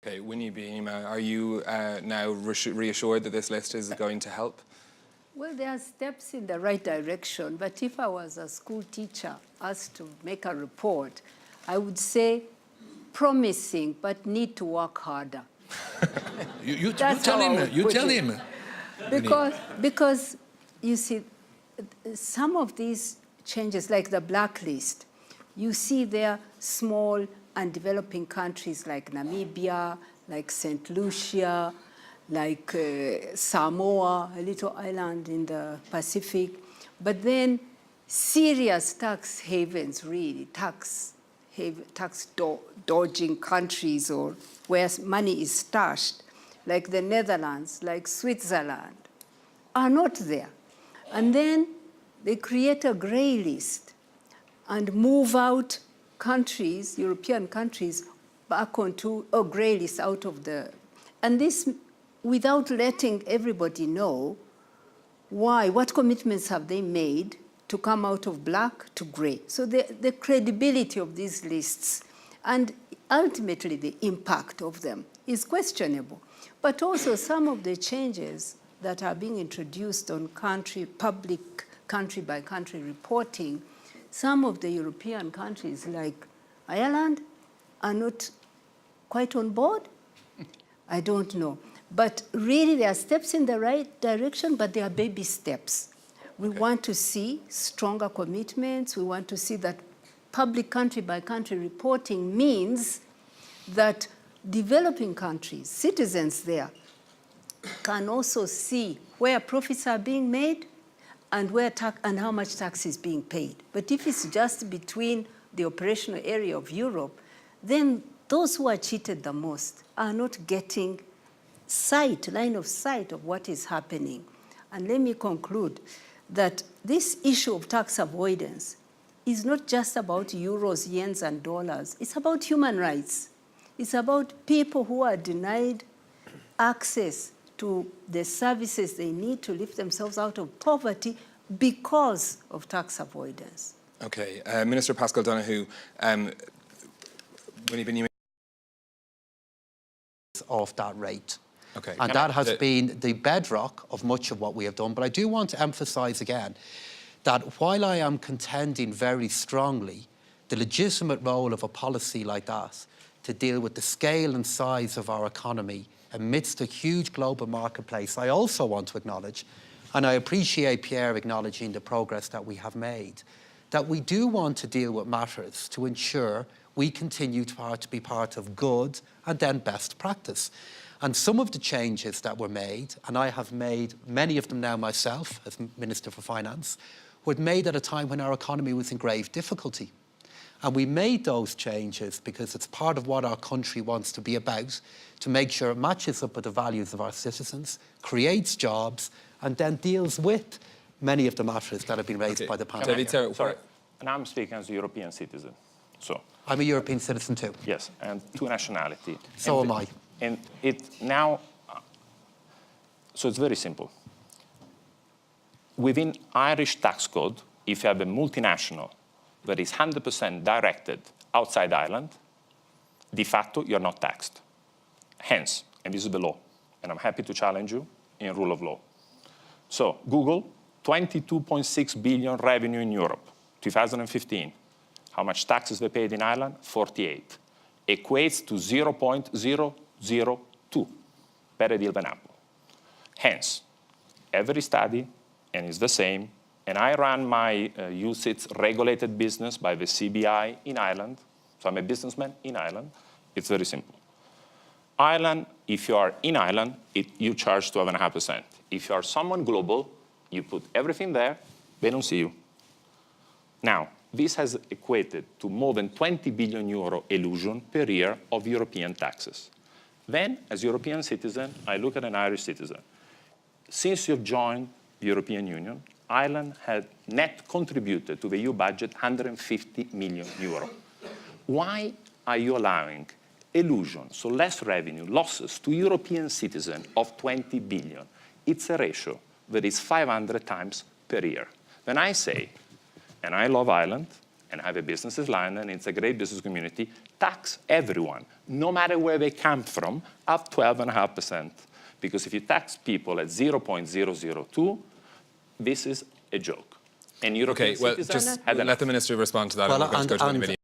Okay, Winnie Beema, are you now reassured that this list is going to help? Well, there are steps in the right direction, but if I was a school teacher asked to make a report, I would say promising, but need to work harder. you tell him. You tell him. Because you see, some of these changes, like the blacklist, you see there small and developing countries like Namibia, like St. Lucia, like Samoa, a little island in the Pacific, but then serious tax havens, really, tax dodging countries or where money is stashed, like the Netherlands, like Switzerland, are not there. And then they create a gray list and move out countries, European countries, back onto a gray list out of the, and this without letting everybody know why, what commitments have they made to come out of black to gray. So the credibility of these lists and ultimately the impact of them is questionable. But also some of the changes that are being introduced on public country-by-country reporting, some of the European countries like Ireland are not quite on board. I don't know. But really there are steps in the right direction, but they are baby steps. We want to see stronger commitments. We want to see that public country-by-country reporting means that developing countries, citizens there, can also see where profits are being made and how much tax is being paid. But if it's just between the operational area of Europe, then those who are cheated the most are not getting line of sight of what is happening. And let me conclude that this issue of tax avoidance is not just about euros, yens, and dollars. It's about human rights. It's about people who are denied access to the services they need to lift themselves out of poverty because of tax avoidance. Okay, Minister Pascal Donoghue, of that rate. Okay. And that has been the bedrock of much of what we have done. But I do want to emphasise again that while I am contending very strongly the legitimate role of a policy like that to deal with the scale and size of our economy amidst a huge global marketplace, I also want to acknowledge, and I appreciate Pierre acknowledging the progress that we have made, that we do want to deal with matters to ensure we continue to be part of good and then best practice. And some of the changes that were made, and I have made many of them now myself as Minister for Finance, were made at a time when our economy was in grave difficulty. And we made those changes because it's part of what our country wants to be about, to make sure it matches up with the values of our citizens, creates jobs, and then deals with many of the matters that have been raised by the pandemic. Sorry, and I'm speaking as a European citizen. So I'm a European citizen too. Yes, and two nationality. So am I. And it now, so it's very simple. Within Irish tax code, if you have a multinational that is 100% directed outside Ireland, de facto, you're not taxed. Hence, and this is the law, and I'm happy to challenge you in rule of law. So Google, 22.6 billion revenue in Europe, 2015. How much taxes they paid in Ireland? 48. Equates to 0.002 per deal than Apple. Hence, every study, and it's the same, and I run my UCITS regulated business by the CBI in Ireland, so I'm a businessman in Ireland. It's very simple. Ireland, if you are in Ireland, you charge 12.5%. If you are someone global, you put everything there, they don't see you. Now, this has equated to more than 20 billion euro elusion per year of European taxes. Then, as a European citizen, I look at an Irish citizen. Since you've joined the European Union, Ireland had net contributed to the EU budget 150 million euro. Why are you allowing elusion, so less revenue, losses to European citizens of 20 billion? It's a ratio that is 500 times per year. When I say, and I love Ireland, and I have a business in London, it's a great business community, tax everyone, no matter where they come from, up 12.5%. Because if you tax people at 0.002, this is a joke. And European Okay, well, citizens just had let the Minister respond to that, and Well, we're going to go to and the video.